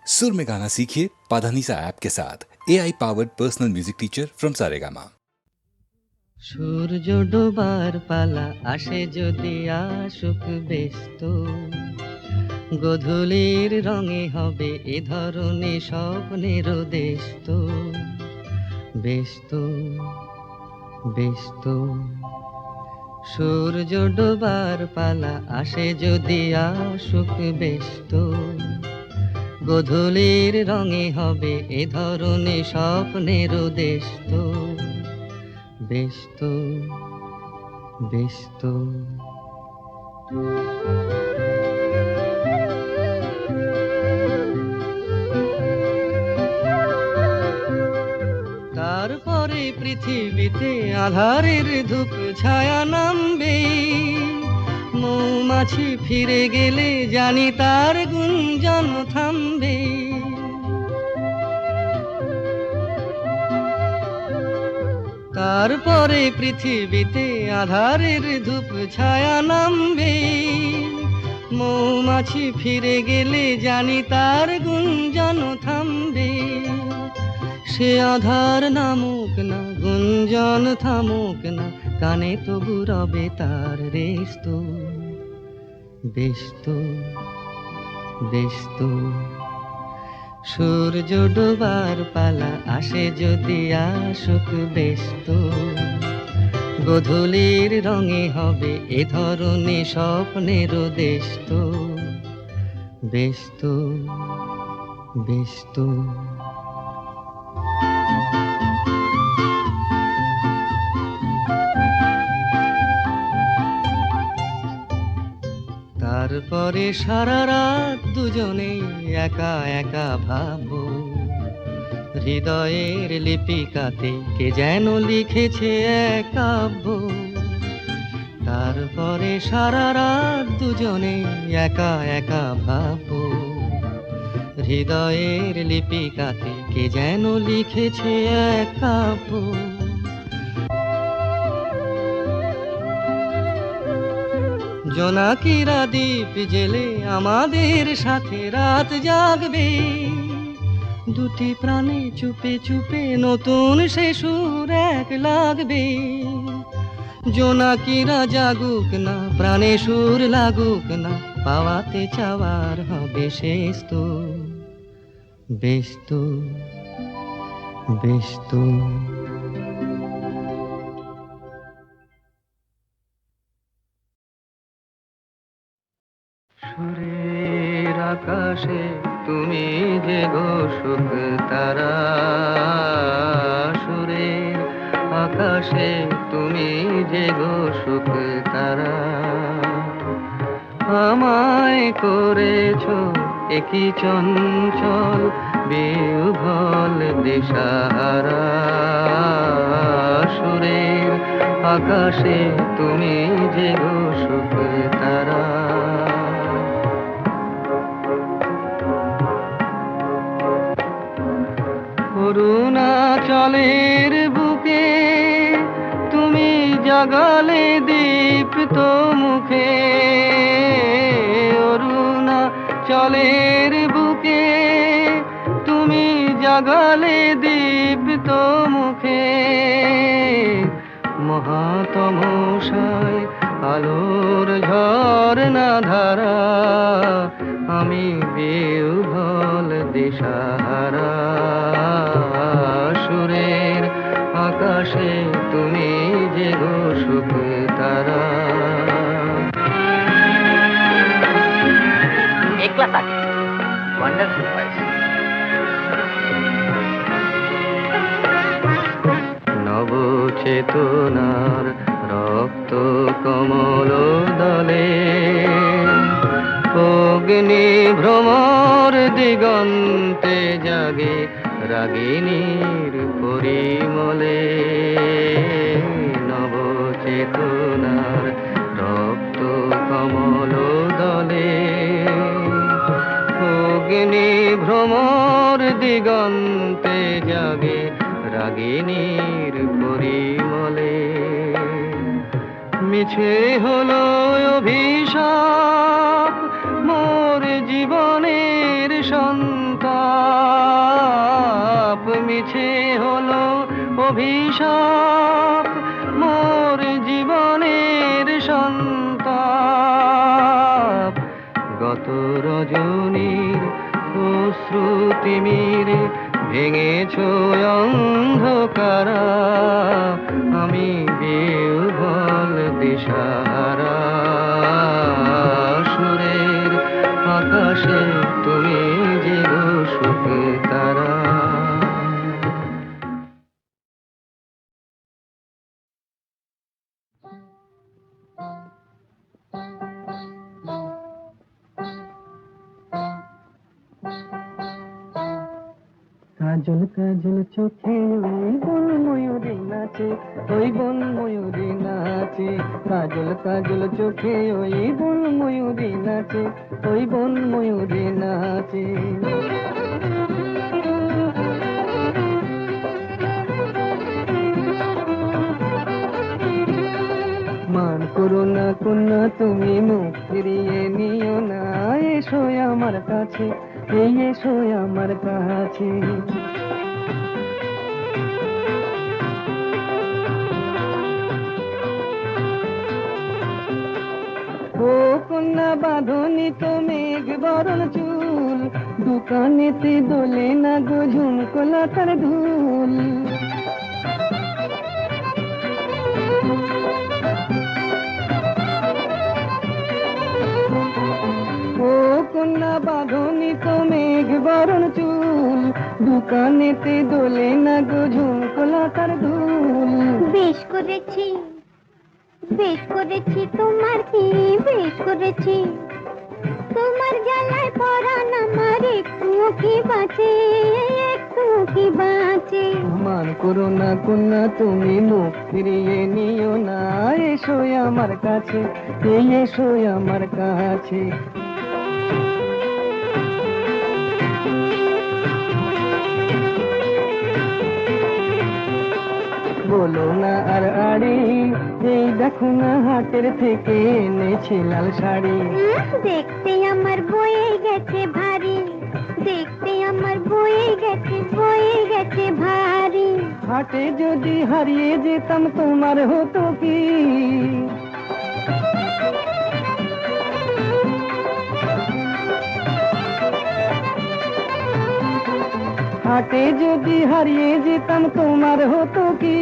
सुर में गाना सीखिए पाधानीसा ऐप के साथ AI powered personal music teacher from Saregama. সূর্য ডোবার পালা আসে যদি আসুক ব্যস্ত, গধূলির রঙে হবে এ ধরনের স্বপ্নের দেশ তো। ব্যস্ত ব্যস্ত সূর্য ডোবার পালা আসে যদি আসুক ব্যস্ত, গধূলির রঙে হবে এ ধরনের স্বপ্নের দেশ তো। ব্যস্ত ব্যস্ত তারপরে পৃথিবীতে আঁধারের ধূপ ছায়া নামবে, মৌমাছি ফিরে গেলে জানি তার গুঞ্জন থামবে। তারপরে পৃথিবীতে আঁধারের ধূপ ছায়া নামবে, মৌমাছি ফিরে গেলে জানি তার গুঞ্জন থামবে। সে আধার নামুক না, গুঞ্জন থামুক না, কানে তবু রবে তার রেস্ত। ব্যস্ত ব্যস্ত সূর্য ডোবার পালা আসে যদি আসুক ব্যস্ত, গধূলির রঙে হবে এ ধরনের স্বপ্নের দেশ তো। ব্যস্ত ব্যস্ত তারপরে সারা রাত দুজনে একা একা ভাববো, হৃদয়ের লিপিকাতে কে যেন লিখেছে এক কাব্য। তারপরে সারা রাত দুজনে একা একা ভাববো, হৃদয়ের লিপিকাতে কে যেন লিখেছে এক কাব্য। জোনাকিরা দ্বীপ জেলে আমাদের সাথে রাত জাগবে, দুটি প্রাণে চুপে চুপে নতুন সে সুর এক লাগবে। জোনাকিরা জাগুক না, প্রাণে সুর লাগুক না, পাওয়াতে চাওয়ার হবে শেষ তো। ব্যস্ত ব্যস্ত সুরের আকাশে তুমি যে গো সুখ তারা, সুরের আকাশে তুমি যে গো সুখ তারা। আমায় করেছো একই চঞ্চল বিহ্বল দিশাহারা, সুরের আকাশে তুমি যে গো সুখ তারা। অরুণাচলের বুকে তুমি জাগালে দীপ্ত মুখে, অরুণাচলের বুকে তুমি জাগালে দীপ্ত মুখে। মহাতমশায় আলোর ঝরনা ধারা, আমি বিহ্বল দিশাহারা, সুরের আকাশে তুমি যে গো সুখ তারা। একলা থাকে ওয়ান্ডারফুল ভয়েস। নবচেতনার রক্ত কমল দলে, অগ্নি ভ্রমর দিগন্তে জাগে রাগিনীর পরিমলে। নবচেতনার রক্ত কমল দলে, অগ্নি ভ্রমর দিগন্তে জাগে রাগিনীর পরিমলে। মিছে হলো অভিশাপ মোর জীবনের সন্তান, মিছে হলো অভিশাপ মোর জীবনের সন্তাপ। গত রজনীর অশ্রুতি মিরে ভেঙেছ অন্ধকার, আমি বিহ্বল দিশাহারা। সুরের আকাশে তুমি যে সুখে তারা। কাজল কাজল চোখে ওই বন ময়ূরী নাচে, ওই বন ময়ূরী নাচে। কাজল কাজল চোখে ওই বন ময়ূরী নাচে, ওই বন ময়ূরী নাচে। মান করো না কন্যা তুমি মুখ ফিরিয়ে নিও না, এসো আমার কাছে, এই এসো আমার কাছে। ও কন্যা বাঁধনি তো মেঘ বরণ চুল, দোকানেতে দোলে না গো ঝুমকোলা তার ধুল। ও কন্যা বাঁধনি তো মেঘ বরণ চুল, দোকানেতে দোলে না গো ঝুমকোলা তার ধুল। বেশ করেছি, বেশ করেছি, তোমার কি বেশ করেছি। তোমার জ্বালায় পরাণ আমার একটু কি বাঁচে, একটু কি বাঁচে। মান করো না কন্যা তুমি মুখ ফিরিয়ে নিও না, এসো আমার কাছে, এই এসো আমার কাছে। বলো না আর আড়ি, এই দেখো না হাটের থেকে এনেছি লাল শাড়ি। দেখতে আমার বয়ে গেছে ভারী, দেখতে আমার বয়ে গেছে, বয়ে গেছে ভারী। হাটে যদি হারিয়ে যেতাম তোমার হতো কি? হাটে যদি হারিয়ে যেতাম তোমার হতো কি?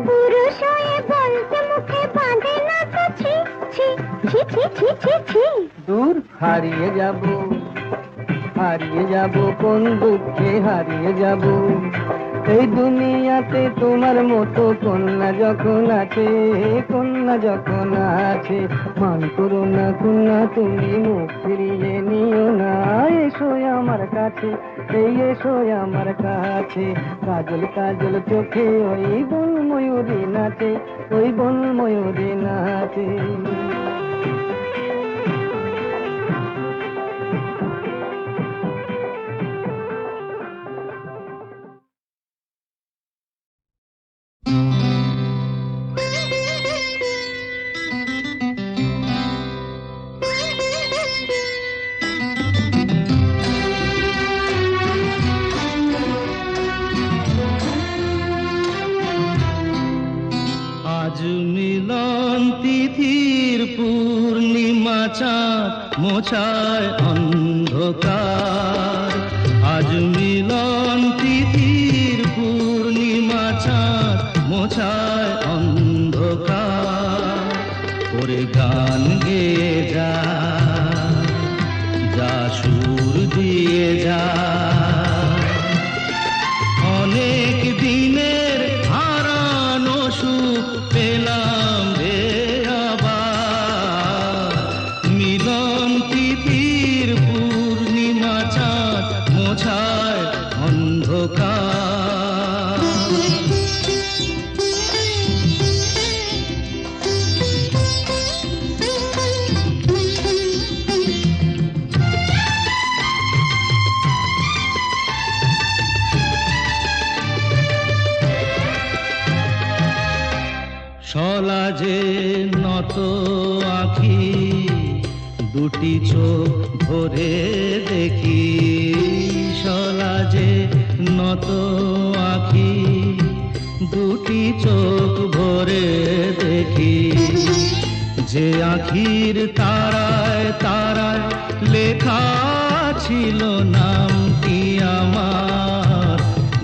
পুরুষ হয়ে বলতে মুখে বাঁধে না তো ছি ছি ছি ছি ছি ছি ছি। দূর হারিয়ে যাব, হারিয়ে যাব কোন দুঃখে হারিয়ে যাব। এই দুনিয়াতে তোমার মতো কন্যা যখন আছে, কন্যা যখন আছে। মান করো না কন্যা তুমি মুখ ফিরিয়ে নিও না, এসো আমার কাছে, এই এসো আমার কাছে। কাজল কাজল চোখে ওই বন ময়ূরী নাচে, ওই বন ময়ূরী নাচে। আজ মিলন তিথির পূর্ণিমা চাঁদ মোছায় অন্ধকার। আজ মিলন তিথির পূর্ণিমা চাঁদ মোছায় অন্ধকার। করে গান গেয়ে যা, যা সুর দিয়ে যা। অনেক দিনের হারানো সুখ পেলাম রে আবার। মিলন তিথির পূর্ণিমা চাঁদ মোছায় অন্ধকার। সলাজে নত আঁখি, দুটি চোখ ভরে দেখি। সলাজে নত নত আখি দুটি চোখ ভরে দেখি, যে আখির তারায় তারায় লেখা ছিল নামটি আমার,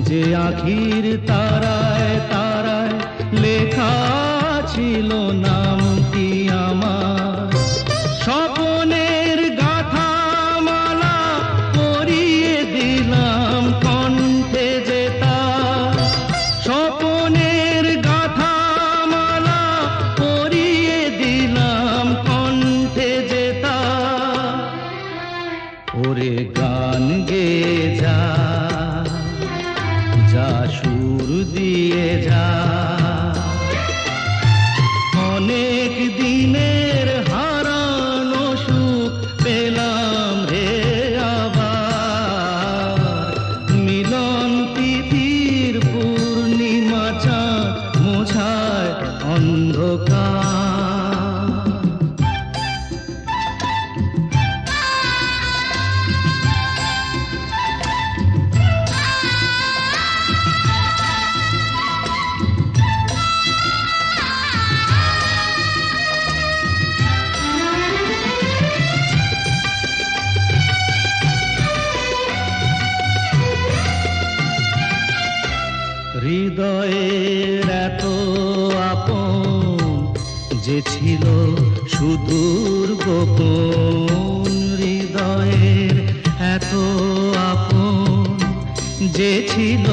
যে আখির তারায় তারায় লেখা ছিল নামটি আমার। স্বপনের গাথা মালা পরিয়ে দিলাম কণ্ঠে যেতা, স্বপনের গাথা মালা পরিয়ে দিলাম কণ্ঠে যেতা। ওরে গান গেয়ে যা, যা সুর দিয়ে যা, অনেক দিনের হারানো সুখ পেলাম রে আবার। মিলন তিথির পূর্ণিমা চাঁদ মোছায় অন্ধকার। হৃদয়ের এত আপন যে ছিল সুদূর গোপন, হৃদয়ের এত আপন যে ছিল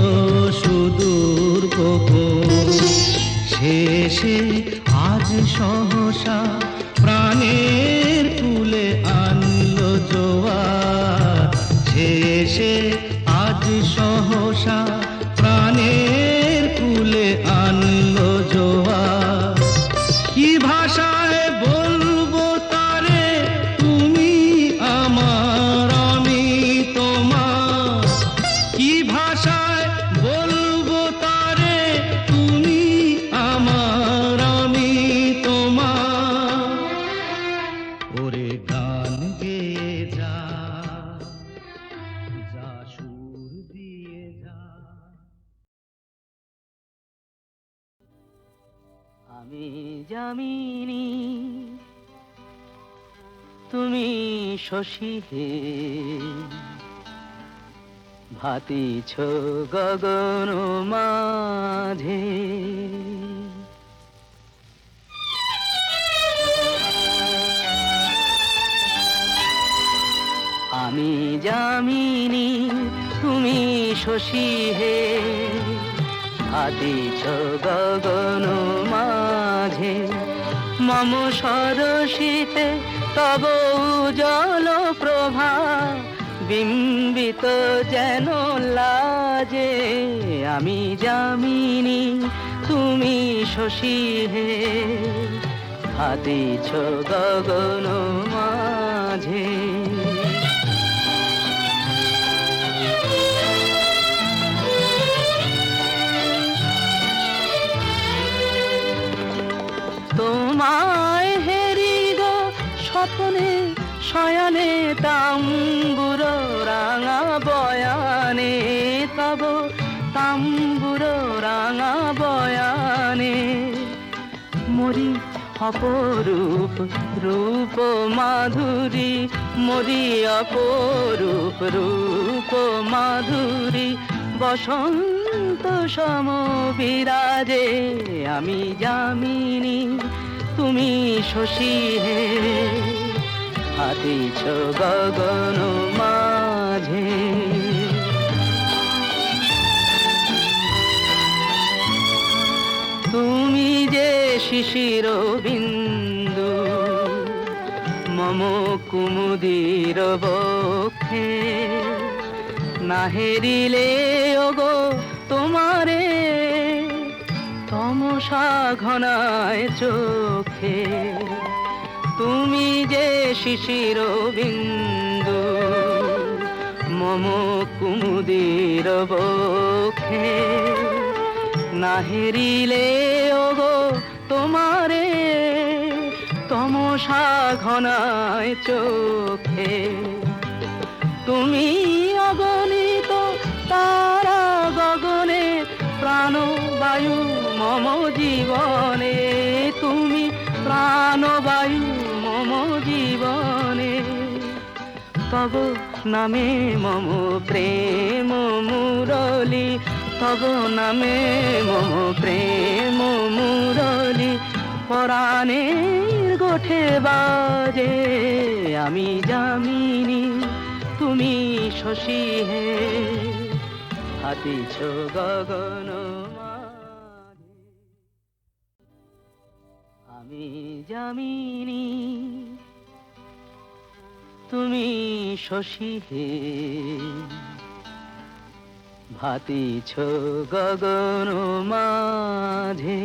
সুদূর গোপন, শেষে আজ সহসা প্রাণের কুলে আনলো জোয়ার, শেষে আজ সহসা প্রাণের কুলে আনলো জোয়ার। কি ভাষায় বলবো তারে তুমি আমার আমি তোমার, কি ভাষায় বলবো তারে তুমি আমার আমি তোমার। ওরে গান গেয়ে যা, যা সুর দিয়ে যা। আমি যামিনী তুমি শশী হে, ভাতিছ গগন মাঝে। আমি যামিনী তুমি শশী হে, ভাতিছ গগন মাঝে। মম সরসিতে তব উজ্জ্বল প্রভা, বিম্বিত যেন লাজে। আমি যামিনী তুমি শশী হে, ভাতিছ গগন মাঝে। তোমায় হেরিগ স্বপ্নে শয়নে, তাম্বুর রাঙা বয়ানে, তব তাম্বুর রাঙা বয়ানে। মরি অপরূপ রূপ মাধুরী, মরি অপরূপ রূপ মাধুরী, বসন্ত সম বিরাজে। আমি যামিনী তুমি শশী হে, ভাতিছ গগন মাঝে। তুমি যে শিশির বিন্দু মম কুমুদির বক্ষে, না হেরিলে ওগো তোমারে তমসা ঘনায় চোখে। তুমি যে শিশির বিন্দু মম কুমুদির বক্ষে, না হেরিলে ওগো তোমারে তমসা ঘনায় চোখে। তুমি অগণিত তারা জীবনে, তুমি প্রাণবায়ু মম জীবনে। তব নামে মম প্রেম মুরলি, তব নামে মম প্রেম মুরলি, পরাণের গোঠে বাজে। আমি যামিনী তুমি শশী হে, হাতিছ গগন মাঝে। আমি যামিনী তুমি শশী হে, ভাতিছ গগন মাঝে।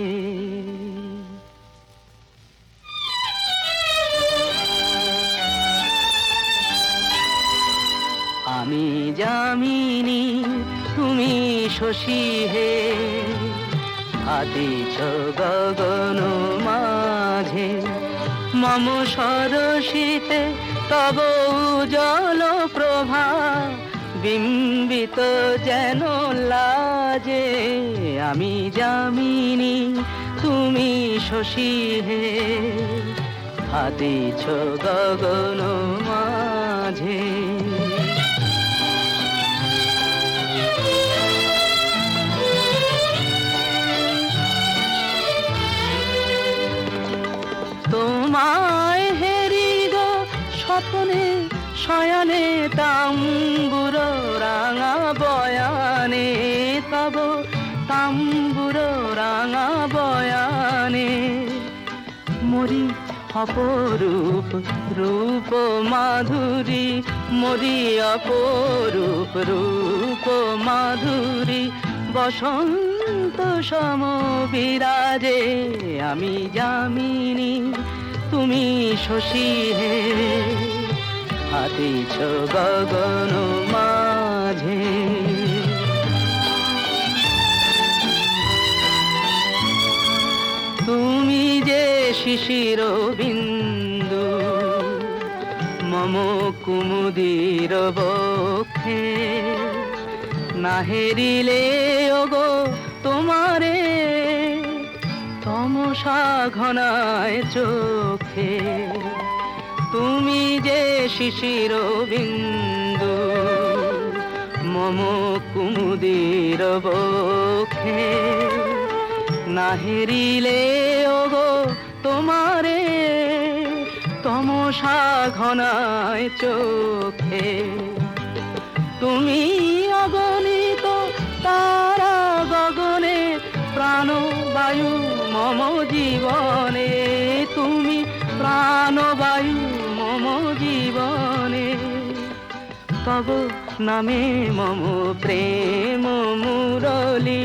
আমি যামিনী তুমি শশী হে, ভাতিছ গগন মাঝে। মম সরসিতে তব উজ্জ্বল প্রভা, বিম্বিত যেন লাজে। আমি যামিনী তুমি শশী হে, ভাতিছ গগন মাঝে। তোমায় হেরি গো স্বপ্নে শয়নে, তাম্বুর রাঙা বয়ানে, তব তাম্বুর রাঙা বয়ানে। মরি অপরূপ রূপ মাধুরী, মরি অপরূপ রূপ মাধুরী, বসন্ত সম বিরাজে। আমি যামিনী তুমি শশী হে, হাতিছ গগন মাঝে। তুমি যে শিশির বিন্দু মম কুমুদির বক্ষে, না হেরিলে ওগো তোমারে তমসা ঘনায় চোখে। তুমি যে শিশির বিন্দু মম কুমুদির বক্ষে, না হেরিলে ওগো তোমারে তমসা ঘনায় চোখে। তুমি অগণিত তারা গগনে, প্রাণবায়ু মম জীবনে, তুমি প্রাণবায়ু মম জীবনে। তব নামে মম প্রেম মুরলি,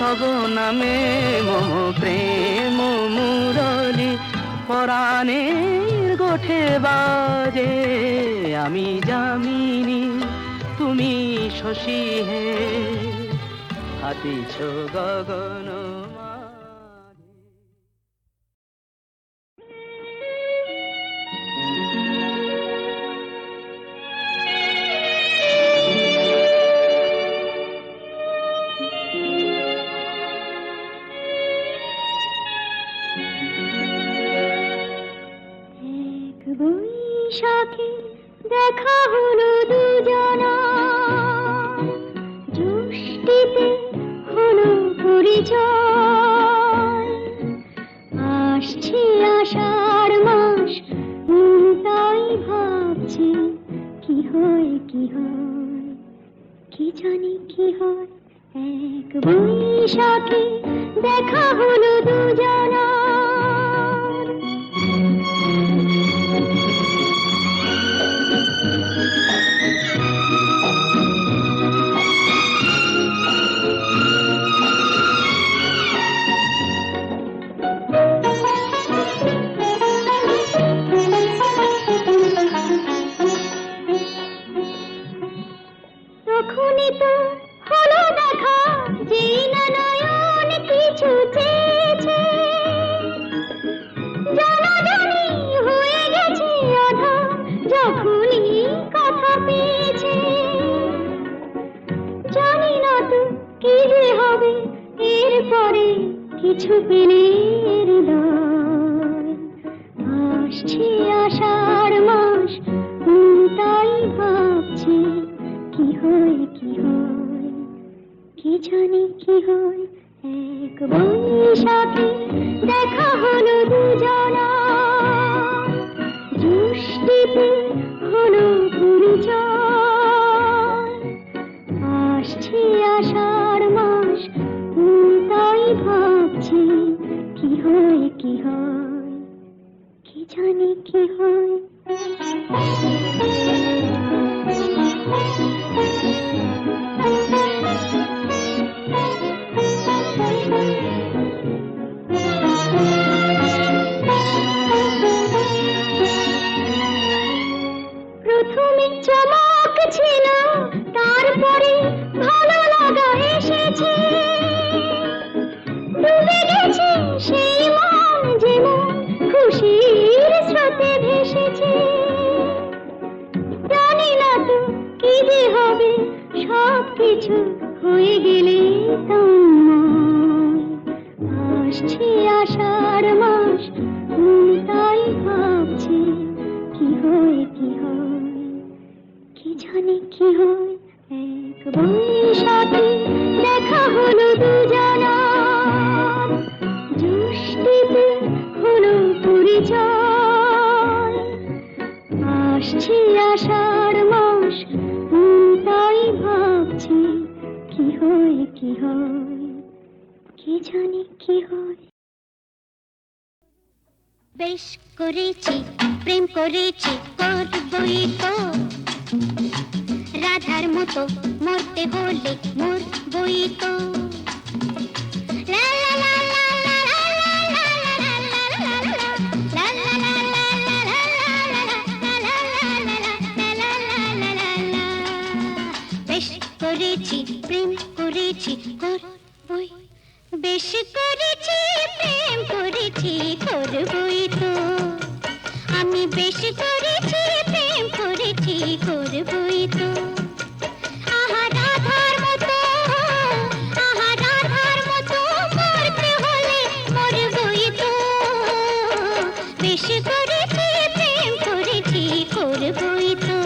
তব নামে মম প্রেম মুরলি, পরাণের গোঠে বাজে। আমি যামিনী তুমি শশী হে, হাতিছ গগন মাঝে। এক বৈশাখে দেখা হলো দুজনা, জ্যৈষ্ঠীতে হলো পরিচয়। আসছে আষাঢ় মাস, মন তাই ভাবছে কি হয় কি হয়, কি জানি কি হয়। এক বৈশাখে দেখা হলো দুজনা, তখনই তো হলো দেখা, যেই না নয়ন কিছু চেয়েছে। জানাজানি হয়ে গেছে আধা, যখনই কথা পেয়েছে। জানি না তো কি যে হবে এরপরে, কিছু পেলে হৃদয় আসছে আষাঢ় মাস তাই ভাবছি কি হয় কি হয় কি জানি কি হয় এক বৈশাখে দেখা হলো দুজনা জ্যৈষ্ঠীতে হলো পরিচয় আসছে আষাঢ় মাস তাই ভাবছি কি হয় কি হয় কি জানি কি হয় প্রথমে চমক ছিল তারপরে ভালো লাগা এসেছে ডুবে গেছে সেই মন যেমন খুশির স্রোতে ভেসেছে জানি না তো কি যে হবে সব কিছু হয়ে গেলে আসছে আষাঢ় মাস তাই ভাবছি কি হয় কি হয় কি জানি কি হয় এক বৈশাখে দেখা হলো দুজনা জ্যৈষ্ঠীতে হলো পরিচয় আসছে আষাঢ় মাস তাই ভাবছি কি হয় কি হয় কি জানি কি হয় বেশ করেছি প্রেম করেছি করবই তো রাধার মতো মরতে হলে মরবই তো লা লা লা লা লা লা লা লা লা লা লা লা বেশ করেছি প্রেম করেছি করবই বেশ করেছি প্রেম করেছি করবই তো আমি বেশ করেছি প্রেম করেছি করবই তো আহা রাধার মতো মরতে হলে মরবই তো বেশ করেছি প্রেম করেছি করবই তো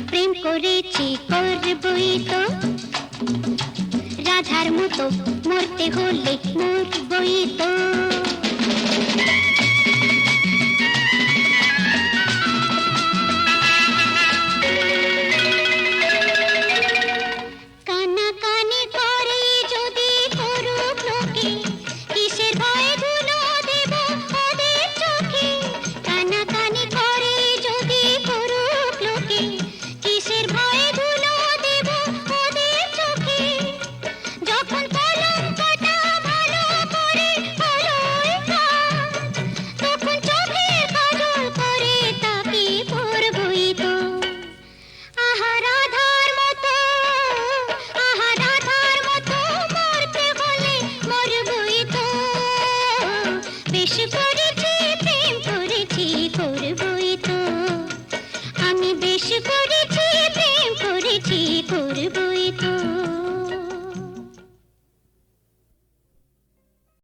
প্রেম করেছি করবই তো রাধার মতো মরতে হলে মরবই তো